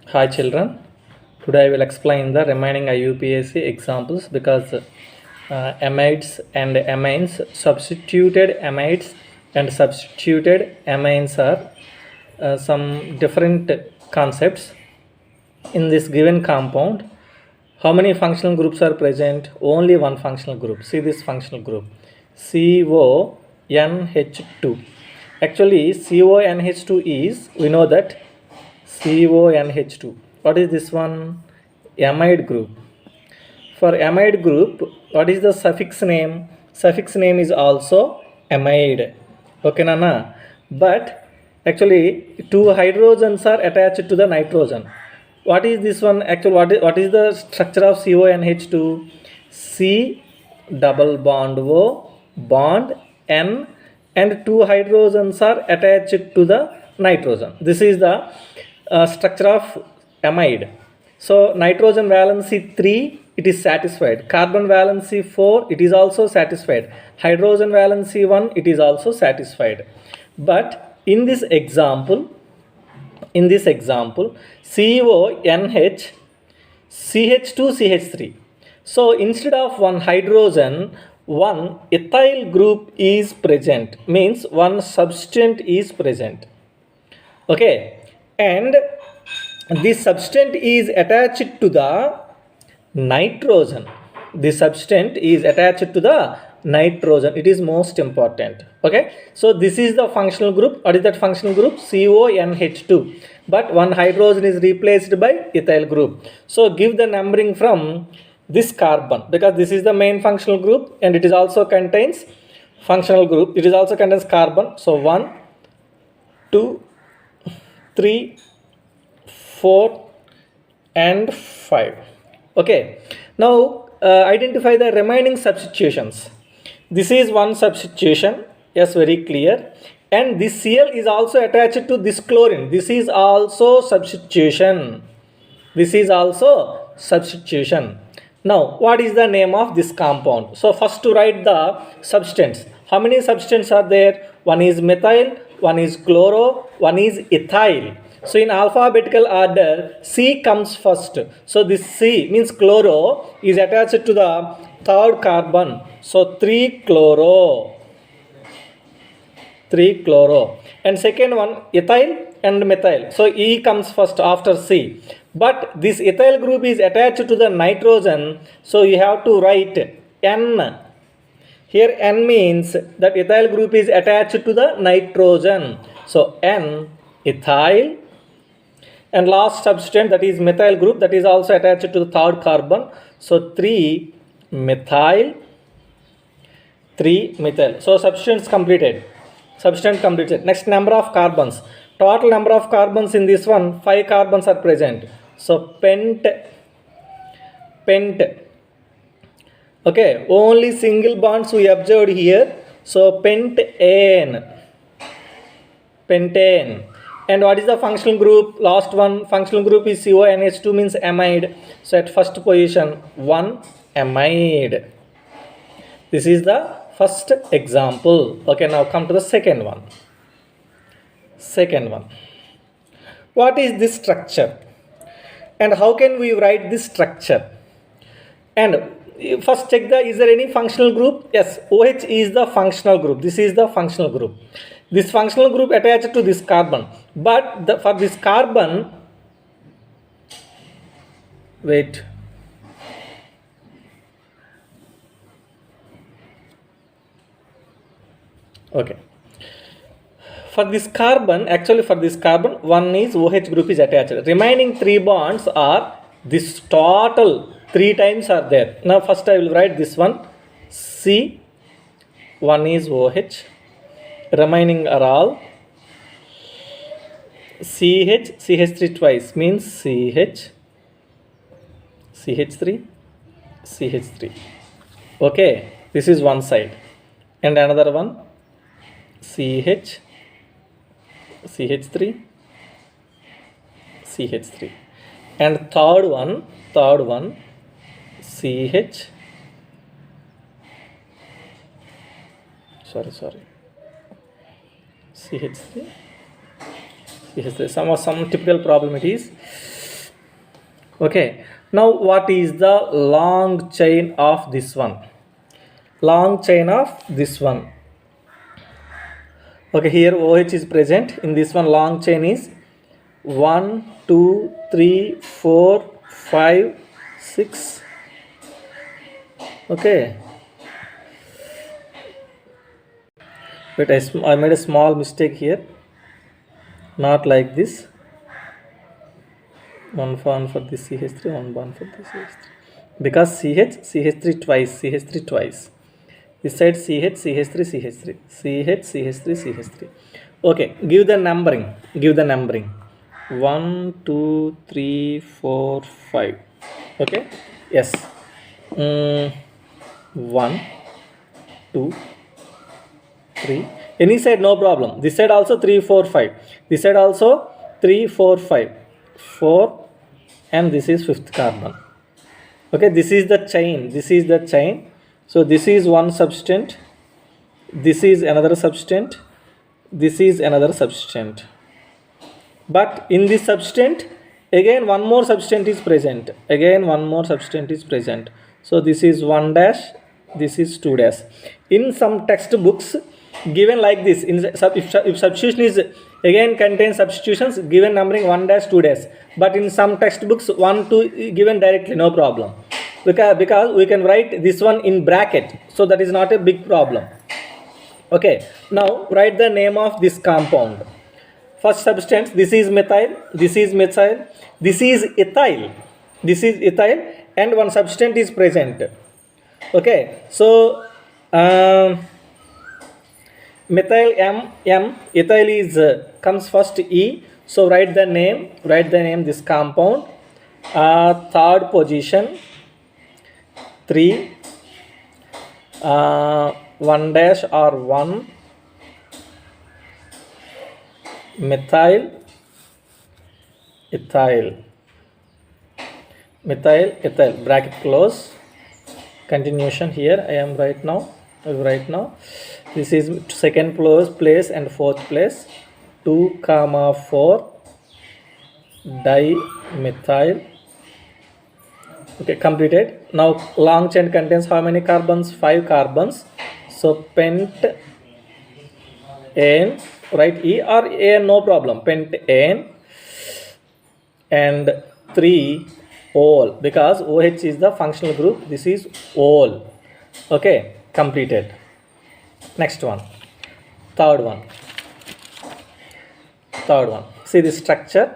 Hi children, today I will explain the remaining IUPAC examples because amides and amines, substituted amides and substituted amines are some different concepts in this given compound. How many functional groups are present? Only one functional group. See this functional group, CONH2. Actually, CONH2 is, we know that CONH2. What is this one? Amide group. For amide group, what is the suffix name? Suffix name is also amide. Okay, Nana? But actually, two hydrogens are attached to the nitrogen. What is this one? Actually, what is the structure of CONH2? C double bond O bond N and two hydrogens are attached to the nitrogen. This is the structure of amide. So nitrogen valency 3, it is satisfied. Carbon valency 4, it is also satisfied. Hydrogen valency 1, it is also satisfied. But in this example, CONH, CH2, CH3. So instead of one hydrogen, one ethyl group is present, means one substance is present. Okay, and this substance is attached to the nitrogen. This substance is attached to the nitrogen. It is most important. Okay, so this is the functional group. What is that functional group? CONH2. But one hydrogen is replaced by ethyl group. So give the numbering from this carbon, because this is the main functional group and it is also contains functional group. It is also contains carbon. So 1, 2, 3, 4 and 5. Okay, now identify the remaining substitutions. This is one substitution, yes, very clear. And this Cl is also attached to this chlorine. This is also substitution. This is also substitution. Now, what is the name of this compound? So first to write the substance. How many substances are there? One is methyl, one is chloro, one is ethyl. So in alphabetical order, C comes first. So this C means chloro is attached to the third carbon. So 3 chloro. 3 chloro. And second one, ethyl and methyl. So E comes first after C. But this ethyl group is attached to the nitrogen. So you have to write N. Here N means that ethyl group is attached to the nitrogen. So N, ethyl. And last substance, that is methyl group, that is also attached to the third carbon. So 3 methyl, 3 methyl. So substance completed. Substance completed. Next, number of carbons. Total number of carbons in this one, 5 carbons are present. So pent. Okay, only single bonds we observed here. So pentane. And what is the functional group? Last one, functional group is CONH2, means amide. So at first position, 1 amide. This is the first example. Okay, now come to the second one. What is this structure? And how can we write this structure? And first check is there any functional group? Yes, OH is the functional group. This is the functional group. This functional group attached to this carbon. But for this carbon, wait. Okay. For this carbon, one is OH group is attached. Remaining 3 bonds are this total 3 times are there. Now first I will write this one. C, one is OH. Remaining are all CH3 twice means CH3. Okay, this is one side. And another one CH3. And third one CH. CH3. Some typical problem it is. Okay, now what is the long chain of this one? Long chain of this one. Okay, here OH is present. In this one, long chain is 1 2 3 4 5 6. Okay, but I made a small mistake here, not like this. One for this CH3, one for this CH3, because CH3 twice, CH3 twice. This side CH3, CH3, CH3, CH3. Okay, give the numbering. 1 2 3 4 5. Okay, yes. 1 2 3. Any side, no problem. This side also 3 4 5. This side also 3 4 5. 4, and this is fifth carbon. Okay, this is the chain. So this is one substance, this is another substance, this is another substance. But in this substance, again one more substance is present. So this is 1 dash, this is 2 dash. In some textbooks given like this, if substitution is again contains substitutions, given numbering 1 dash 2 dash. But in some textbooks 1 2 given directly, no problem, because we can write this one in bracket, so that is not a big problem. Okay, now write the name of this compound. First substance, this is methyl, this is methyl, this is ethyl, and one substance is present. Okay, so methyl M, ethyl is comes first E. So write the name this compound. Third position 3, 1 dash or 1, methyl, ethyl, bracket close. Continuation here I am right now. This is second place and fourth place. 2, 4 dimethyl. Okay, completed. Now long chain contains how many carbons? 5 carbons. So pentane, write E or AN, no problem. Pentane, and 3 ol, because OH is the functional group. This is ol. Okay, completed. Next one, third one. See the structure.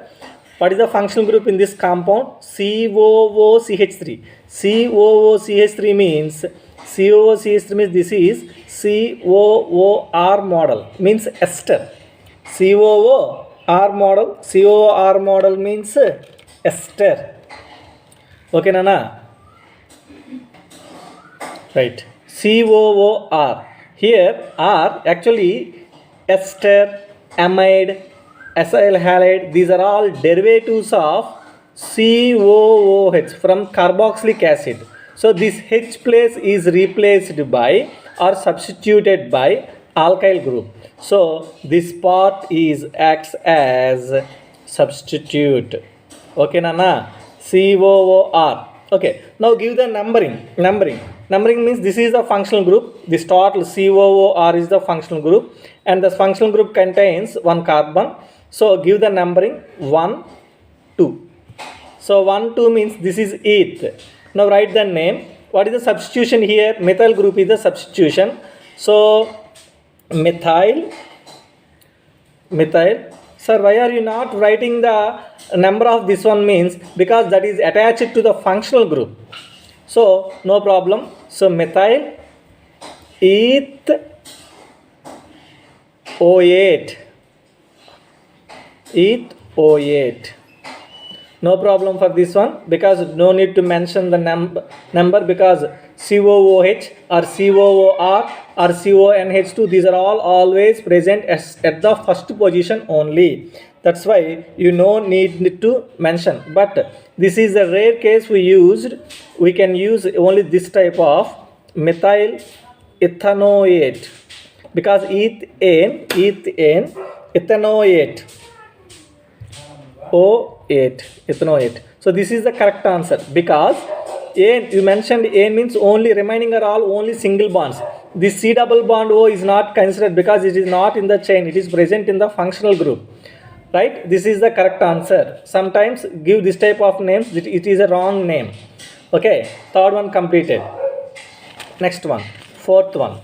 What is the functional group in this compound? COOCH3. COOCH3 means this is COOR model, means ester. COOR model means ester. Okay, Nana? Right. COOR. Here R actually ester, amide, acyl halide, these are all derivatives of COOH from carboxylic acid. So this H place is replaced by or substituted by alkyl group. So this part acts as substitute. Okay, Nana? COOR. Okay, now give the numbering. Numbering means this is the functional group. This total COOR is the functional group, and the functional group contains 1 carbon. So give the numbering 1 2. So 1 2 means this is eth. Now write the name. What is the substitution here? Methyl group is the substitution. So methyl. Sir, why are you not writing the number of this one? Means because that is attached to the functional group. So no problem. So methyl eth O8. No problem for this one, because no need to mention the number, because COOH or COOR or CONH2, these are all always present at the first position only. That's why you no need to mention. But this is a rare case we can use only this type of methyl ethanoate, because ethane ethanoate O8, ethanoate. So So this is the correct answer, because A, you mentioned A means only remaining are all only single bonds. This C double bond O is not considered because it is not in the chain, it is present in the functional group. Right? This is the correct answer. Sometimes give this type of names, it is a wrong name. Okay, third one completed. Next one, fourth one.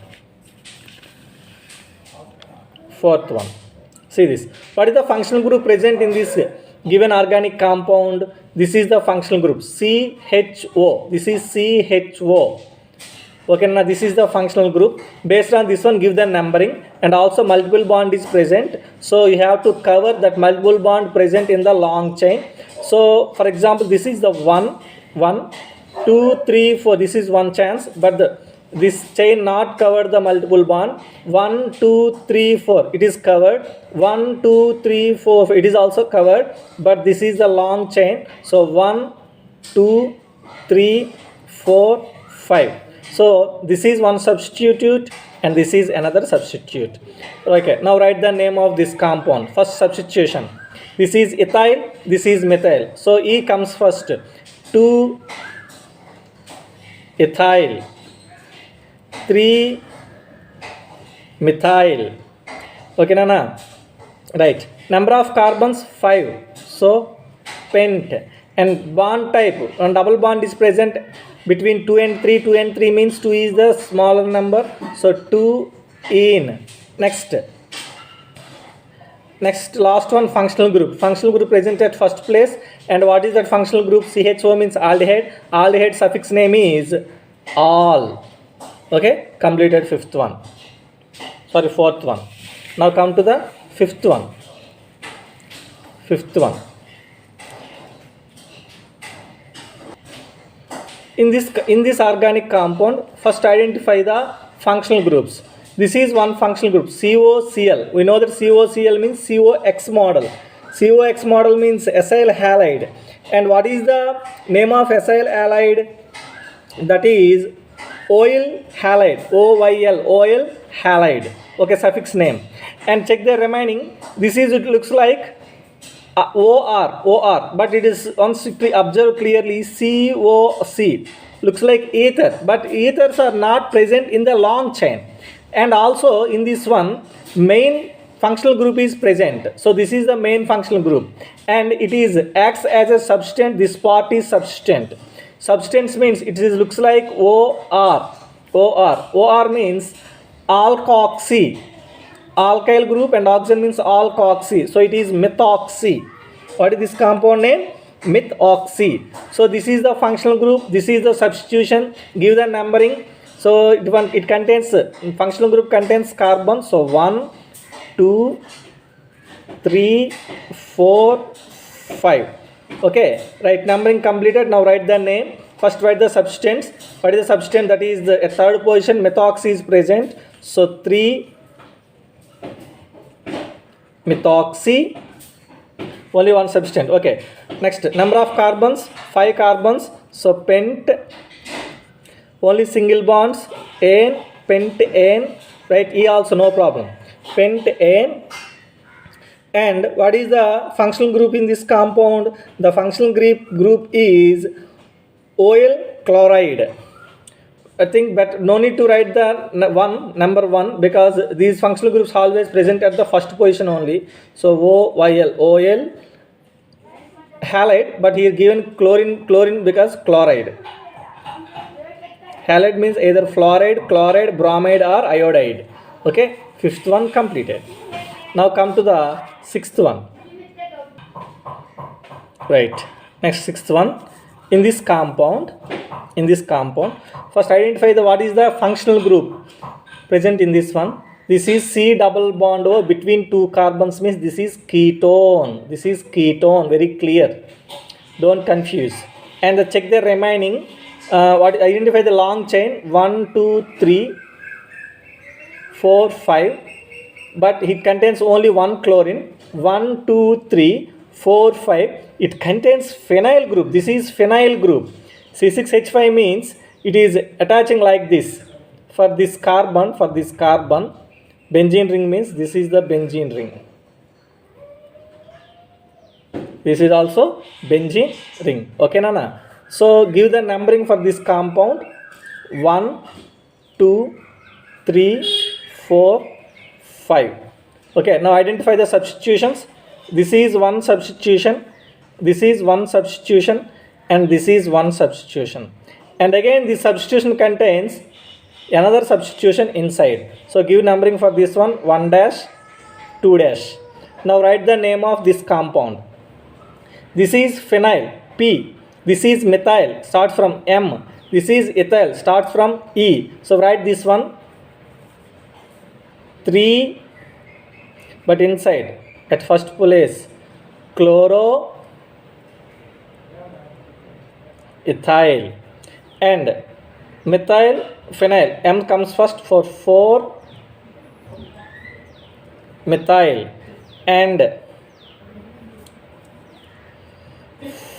See this. What is the functional group present in this given organic compound? This is the functional group CHO. This is CHO. Okay, now this is the functional group. Based on this one, give the numbering, and also multiple bond is present. So you have to cover that multiple bond present in the long chain. So for example, this is the 1, 2, 3, 4. This is one chance, but this chain not covered the multiple bond. 1, 2, 3, 4. It is covered. 1, 2, 3, 4. It is also covered, but this is the long chain. So 1, 2, 3, 4, 5. So this is one substitute and this is another substitute. Okay, now write the name of this compound. First substitution. This is ethyl, this is methyl. So E comes first. 2 ethyl, 3 methyl. Okay, Nana? Right. Number of carbons 5. So pent. And bond type, and double bond is present between 2 and 3. 2 and 3 means 2 is the smaller number. So 2 in. Next, last one, functional group. Functional group present at first place. And what is that functional group? CHO means aldehyde. Aldehyde suffix name is all. Okay, completed fourth one. Now come to the fifth one. In this organic compound, first identify the functional groups. This is one functional group, COCl. We know that COCl means COX model. COX model means acyl halide. And what is the name of acyl halide? That is oil halide. OYL, oil halide. Okay, suffix name. And check the remaining. This is, it looks like OR, but it is, once we observe clearly, COC looks like ether, but ethers are not present in the long chain. And also in this one, main functional group is present. So this is the main functional group, and it is acts as a substance. This part is substance. Substance means it is looks like OR means alkoxy. Alkyl group, and oxygen means alkoxy. So it is methoxy. What is this compound name? Methoxy. So this is the functional group. This is the substitution. Give the numbering. So it contains, functional group contains carbon. So 1, 2, 3, 4, 5. Okay, right, numbering completed. Now write the name. First write the substance. What is the substance? That is the third position. Methoxy is present. So 3 methoxy, only one substance. Okay, next, number of carbons 5 carbons. So pent, only single bonds, N, pentane, right? E also no problem, pentane. And what is the functional group in this compound? The functional group is oil chloride. I think, but no need to write the number 1, because these functional groups always present at the first position only. So OYL, OL halide, but here given chlorine because chloride. Halide means either fluoride, chloride, bromide or iodide. Okay, fifth one completed. Now come to the sixth one. Right, next sixth one. In this compound, first identify what is the functional group present in this one. This is C double bond O between 2 carbons, means this is ketone. This is ketone, very clear. Don't confuse. And check the remaining. Identify the long chain 1, 2, 3, 4, 5. But it contains only one chlorine. 1, 2, 3, 4, 5. It contains phenyl group. This is phenyl group. C6H5 means it is attaching like this. For this carbon, benzene ring means this is the benzene ring. This is also benzene ring. Okay, Nana. So give the numbering for this compound. 1, 2, 3, 4, 5. Okay, now identify the substitutions. This is one substitution, this is one substitution, and this is one substitution. And again this substitution contains another substitution inside. So give numbering for this one, 1 dash, 2 dash. Now write the name of this compound. This is phenyl, P. This is methyl, starts from M. This is ethyl, starts from E. So write this one, 3, but inside at first place chloro ethyl, and methyl phenyl, M comes first for 4 methyl and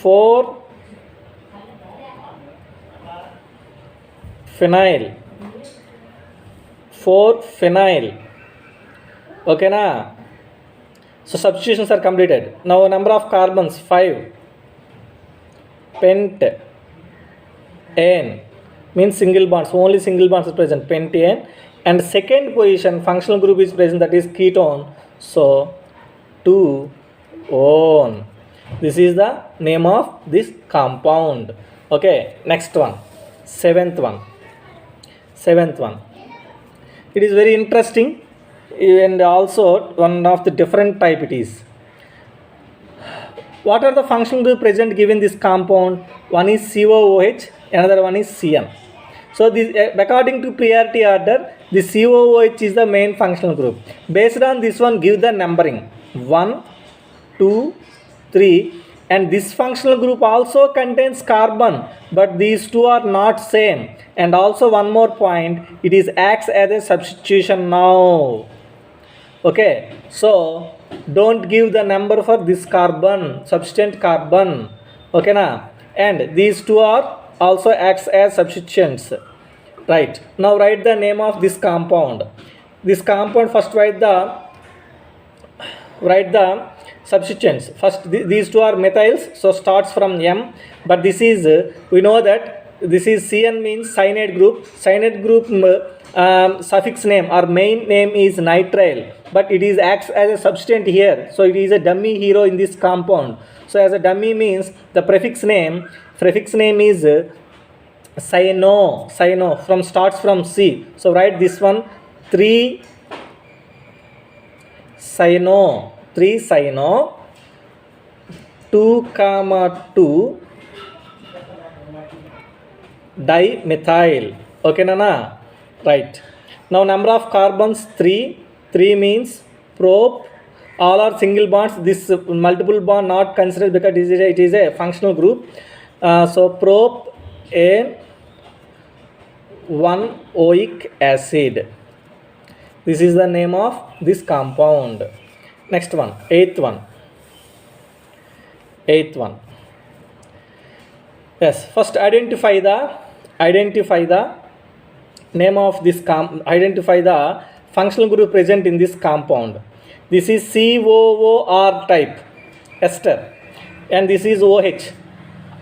4 phenyl, 4 phenyl. Okay na. So substitutions are completed. Now number of carbons 5. Pent N means single bonds, only single bonds are present, pentane. And second position functional group is present, that is ketone. So 2-one. This is the name of this compound. Okay, next one, seventh one. It is very interesting and also one of the different type it is. What are the functional group present given this compound? One is COOH, another one is CN. So this, according to priority order, the COOH is the main functional group. Based on this one, give the numbering 1, 2, 3, and this functional group also contains carbon, but these two are not same. And also one more point, it is acts as a substitution now. Okay, so don't give the number for this carbon, substituent carbon. Okay na? And these two are also acts as substituents. Right, now write the name of this compound. This compound, first write the substituents. First these two are methyls, so starts from M, but this is we know that this is CN means cyanide group. Cyanide group suffix name or main name is nitrile, but it is acts as a substituent here, so it is a dummy hero in this compound. So as a dummy means the prefix name is cyano from starts from C. So write this one, 3-cyano, 2-2 dimethyl. Okay nana. Right, now number of carbons 3 means prop, all are single bonds. This multiple bond not considered because it is a functional group. So prop a 1-oic acid. This is the name of this compound. Next one, eighth one. Yes, first identify the name of this identify the functional group present in this compound. This is COOR type, ester, and this is OH,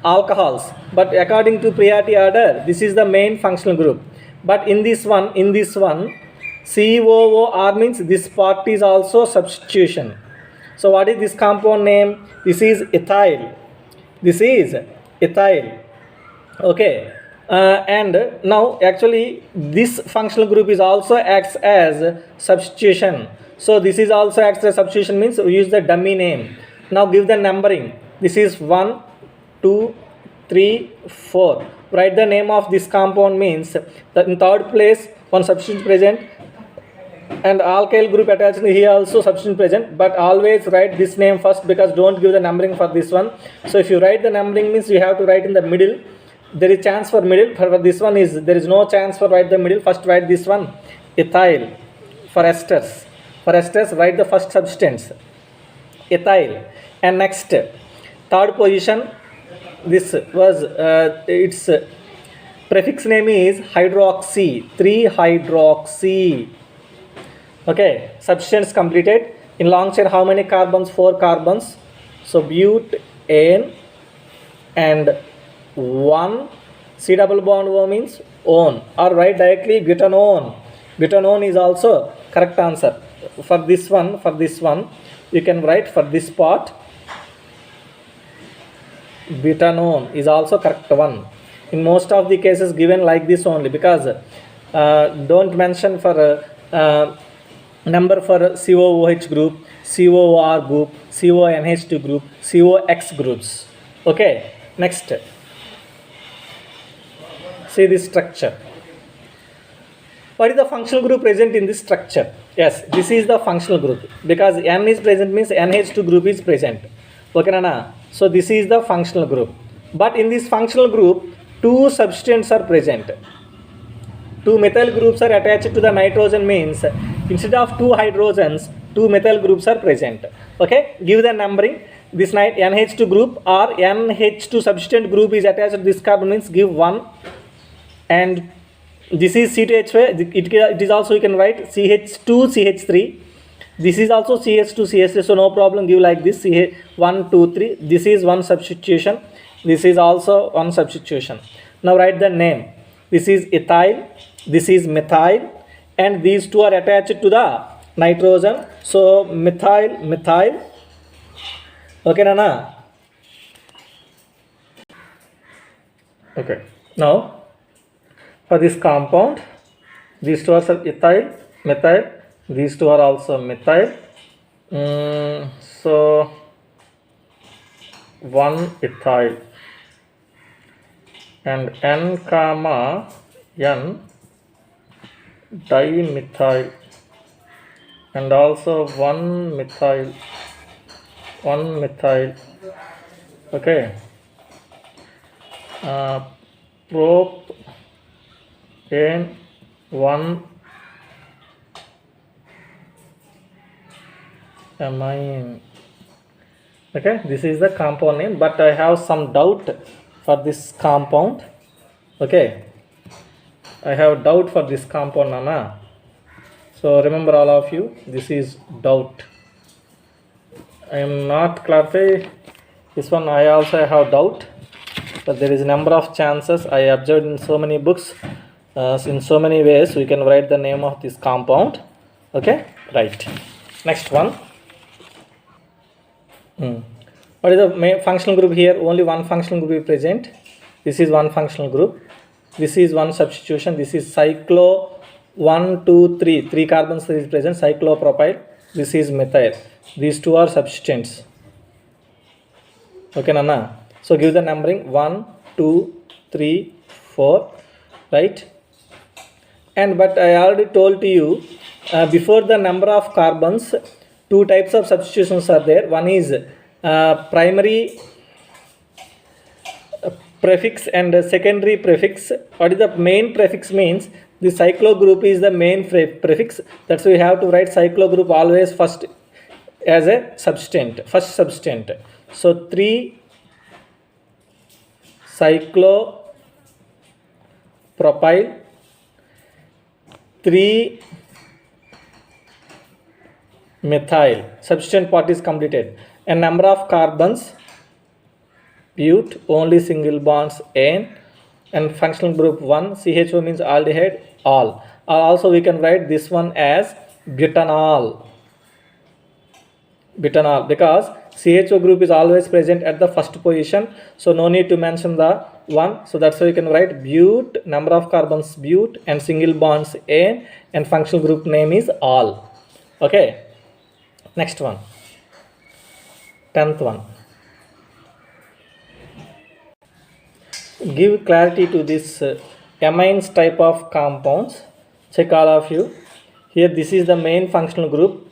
alcohols. But according to priority order, this is the main functional group. But in this one, COOR means this part is also substitution. So what is this compound name? This is ethyl. Okay. And now actually this functional group is also acts as substitution. So this is also acts as substitution means we use the dummy name. Now give the numbering. This is 1, 2, 3, 4. Write the name of this compound means that in third place one substitution present and alkyl group attached here also substitution present, but always write this name first because don't give the numbering for this one. So if you write the numbering means you have to write in the middle. There is chance for middle, for this one is there is no chance for write the middle. First write this one, ethyl. For esters write the first substance, ethyl. And next third position, this was its prefix name is hydroxy, 3-hydroxy. Okay, substance completed. In long chain how many carbons? 4 carbons. So butane and 1 C double bond O means on, or write directly butanone. Butanone is also correct answer. For this one you can write for this part butanone is also correct one. In most of the cases given like this only, because don't mention for number for COOH group, COOR group, CONH2 group, COX groups. Okay, next. See this structure. What is the functional group present in this structure? Yes, this is the functional group, because N is present means NH2 group is present. Okay, Nana? So this is the functional group. But in this functional group, 2 substances are present. 2 methyl groups are attached to the nitrogen means instead of 2 hydrogens, 2 methyl groups are present. Okay, give the numbering. This NH2 group or NH2 substituent group is attached to this carbon means give 1, and this is C2H5. It is also you can write CH2CH3. This is also CH2CH3, so no problem, give like this CH1 2 3. This is one substitution, this is also one substitution. Now write the name. This is ethyl, this is methyl, and these two are attached to the nitrogen, so methyl. Okay, Nana? Okay, now for this compound, these two are ethyl, methyl, these two are also methyl. So 1 ethyl and N comma N dimethyl, and also 1 methyl. Okay, propane 1 amine. Okay, this is the compound name, but I have some doubt for this compound. Okay, I have doubt for this compound, Nana. So remember, all of you, this is doubt. I am not clarify this one. I also have doubt, but there is a number of chances I observed in so many books, in so many ways we can write the name of this compound. Okay, right. Next one. What is the main functional group here? Only one functional group is present. This is one functional group. This is one substitution. This is cyclo 1 2 3. 3 carbons is present. Cyclopropyl. This is methyl. These two are substituents. Okay, Nana? So give the numbering 1 2 3 4, right? And but I already told to you before the number of carbons, 2 types of substitutions are there. One is primary prefix and secondary prefix. What is the main prefix means? The cyclo group is the main prefix. That's why we have to write cyclo group always first as a substituent, first substituent. So 3 cyclopropyl, 3 methyl. Substituent part is completed. And number of carbons, but only single bonds N, and functional group 1. CHO means aldehyde, all. Also we can write this one as butanol. Butanol, because CHO group is always present at the first position, so no need to mention the 1. So that's why you can write but, number of carbons but, and single bonds N, and functional group name is all. Okay, next one, 10th one. Give clarity to this amines type of compounds. Check all of you. Here this is the main functional group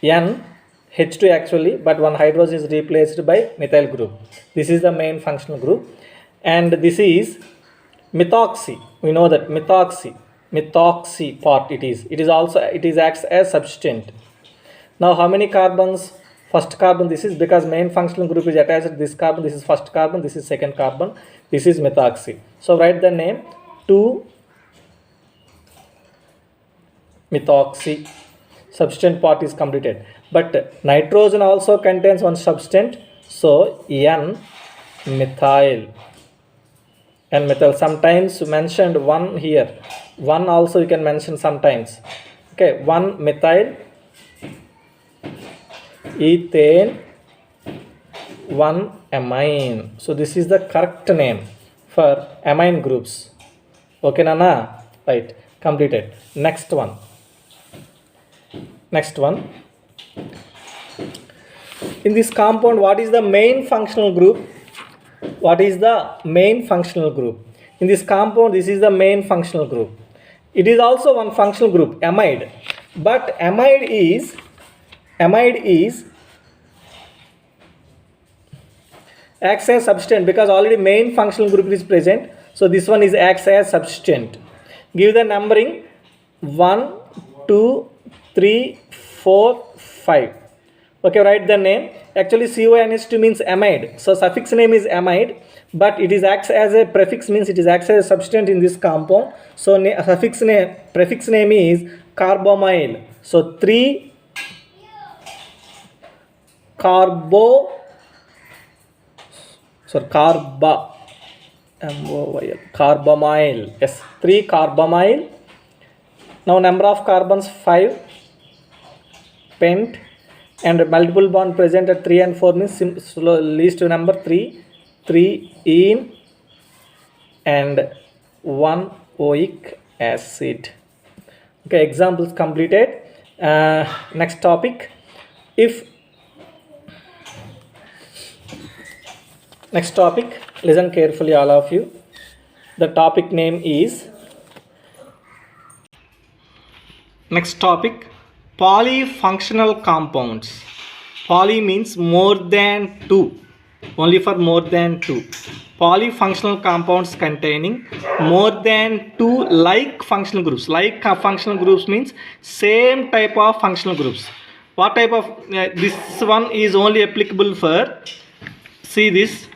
N H2 actually, but one hydrogen is replaced by methyl group. This is the main functional group, and this is methoxy. We know that methoxy part it is also acts as substituent. Now how many carbons? First carbon, this is because main functional group is attached to this carbon. This is first carbon, this is second carbon, this is methoxy. So write the name 2 methoxy. substituent part is completed. But nitrogen also contains one substituent, so N-methyl. N-methyl, sometimes mentioned one here, one also you can mention sometimes. Okay, 1-methyl ethane 1-amine. So this is the correct name for amine groups. Okay, Nana? Right, completed. Next one. In this compound, what is the main functional group? What is the main functional group? In this compound, this is the main functional group. It is also one functional group, amide. But amide is acts as substituent because already main functional group is present. So this one is acts as substituent. Give the numbering 1, 2, 3, 4, 5. Okay, write the name. Actually CONH2 means amide. So suffix name is amide, but it is acts as a prefix, means it is acts as a substituent in this compound. So prefix name is carbamyl. So 3 carbamyl. Yes, 3 carbamyl. Now number of carbons 5, pent, and multiple bond present at 3 and 4 means least number 3 ene and 1 oic acid. Okay, examples completed. Next topic. Next topic, listen carefully all of you. The topic name is, next topic, polyfunctional compounds. Poly means more than 2, only for more than 2. Polyfunctional compounds containing more than 2 like functional groups. Like functional groups means same type of functional groups. What type of, this one is only applicable for, see this,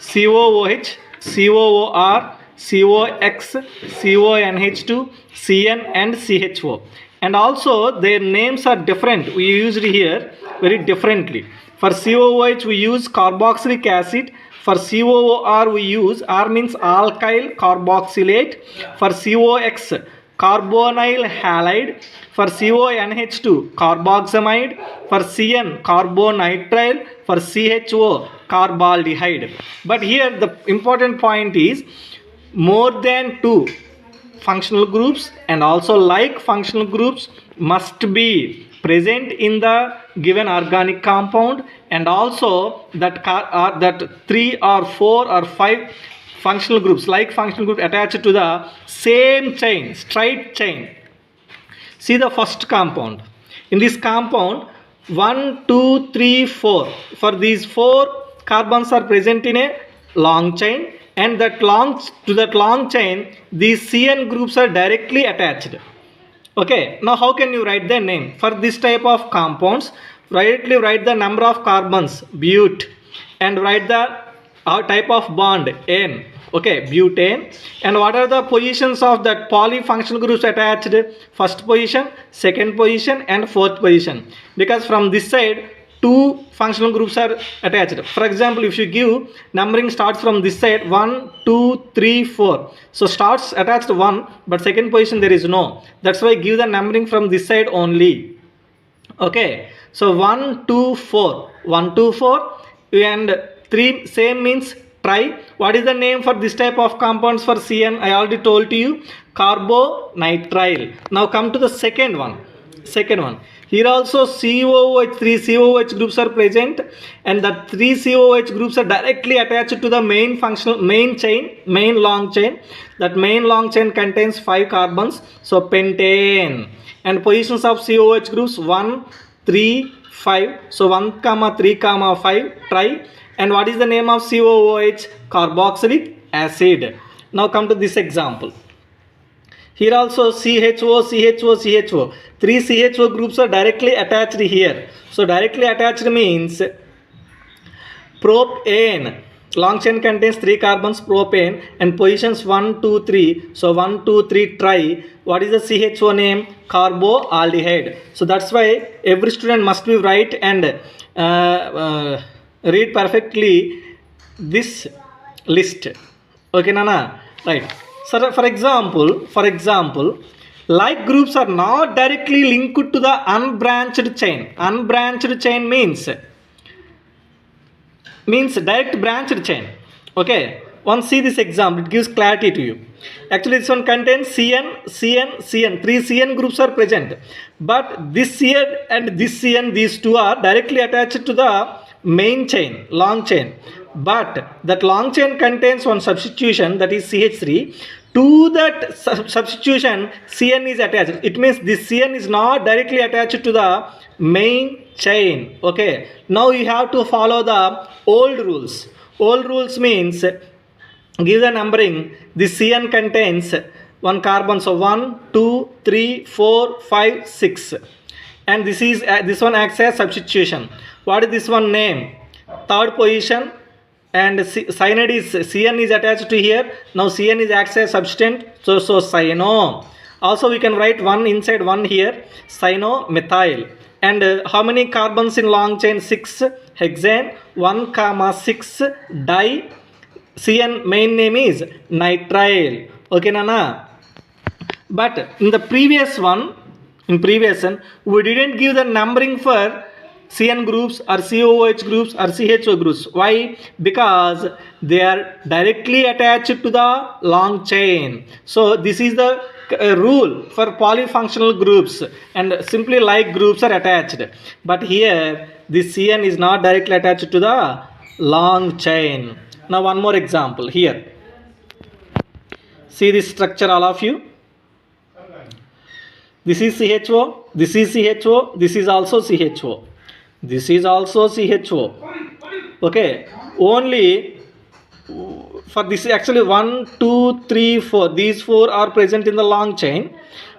COOH, COOR, COX, CONH2, CN and CHO. And also their names are different. We used here very differently. For COOH we use carboxylic acid. For COOR we use, R means alkyl carboxylate. For COX, carbonyl halide. For CONH2, carboxamide. For CN, carbonitrile. For CHO, carbaldehyde. But here the important point is more than 2 functional groups and also like functional groups must be present in the given organic compound, and also that 3 or 4 or 5 functional groups, like functional group attached to the same chain, straight chain. See the first compound. In this compound 1, 2, 3, 4. For these 4 carbons are present in a long chain, and to that long chain these CN groups are directly attached. Okay, now how can you write the name? For this type of compounds, directly write the number of carbons, but, and write the type of bond, N. Okay, butane. And what are the positions of that polyfunctional groups attached? First position, second position and fourth position. Because from this side 2 functional groups are attached. For example, if you give numbering starts from this side 1, 2, 3, 4. So starts attached 1, but second position there is no. That's why give the numbering from this side only. Okay. So 1, 2, 4. 1, 2, 4 and 3 same means tri. What is the name for this type of compounds for CN? I already told to you, carbonitrile. Now come to the second one. Here also COOH, 3 COOH groups are present, and the 3 COOH groups are directly attached to the main long chain. That main long chain contains 5 carbons, so pentane. And positions of COOH groups 1, 3, 5. So 1, 3, 5 tri. And what is the name of COOH? Carboxylic acid. Now come to this example. Here also CHO. 3 CHO groups are directly attached here. So directly attached means propane. long chain contains 3 carbons propane and positions 1, 2, 3. So 1, 2, 3 tri. What is the CHO name? Carboaldehyde. So that's why every student must be right and read perfectly this list. Okay, Nana? Right. So for example, like groups are not directly linked to the unbranched chain. Unbranched chain means direct branched chain. Okay, once see this example, it gives clarity to you. Actually this one contains Cn, 3 Cn groups are present, but this Cn and this Cn, these two are directly attached to the main chain, long chain, but that long chain contains one substitution, that is CH3. To that substitution Cn is attached. It means this Cn is not directly attached to the main chain. Okay, now you have to follow the old rules. Old rules means give the numbering. This Cn contains 1 carbon, so 1, 2, 3, 4, 5, 6, and this one acts as substitution. What is this one name? Third position, and cyanide is Cn is attached to here. Now Cn is acts as substituent, so cyano. Also we can write one inside one here, cyanomethyl. And how many carbons in long chain? 6 hexane, 1, 6 di. Cn main name is nitrile. Okay, Nana? But in the previous one, we didn't give the numbering for Cn groups or COOH groups or CHO groups. Why? Because they are directly attached to the long chain. So this is the rule for polyfunctional groups, and simply like groups are attached. But here this Cn is not directly attached to the long chain. Now one more example here. See this structure, all of you. This is CHO, this is CHO, this is also CHO. This is also CHO. Okay, only for this actually 1, 2, 3, 4. These 4 are present in the long chain.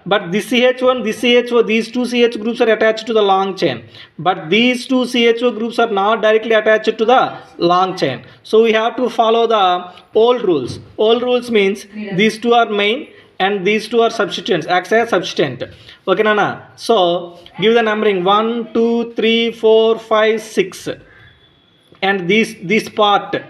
But this CH1, this CHO, these two CH groups are attached to the long chain. But these two CHO groups are not directly attached to the long chain. So we have to follow the old rules. Old rules means these two are main and these two are substituents, acts as substituent. Okay, Nana? So give the numbering 1, 2, 3, 4, 5, 6. And this part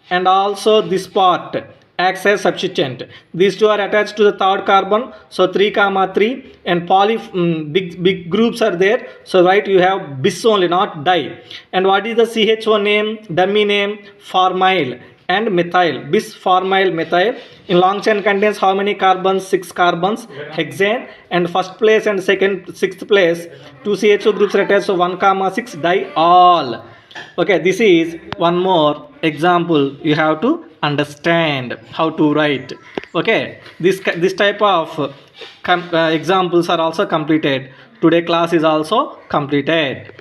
and also this part acts as substituent. These two are attached to the third carbon, so 3, 3, and big groups are there. So right, you have bis only, not di. And what is the CHO name? Dummy name? Formyl and methyl. Bis formyl methyl. In long chain contains how many carbons? 6 carbons, hexane, and first place and sixth place 2 CHO groups are attached, so 1, 6 diol. Okay, this is one more example. You have to understand how to write. Okay, this type of examples are also completed. Today class is also completed.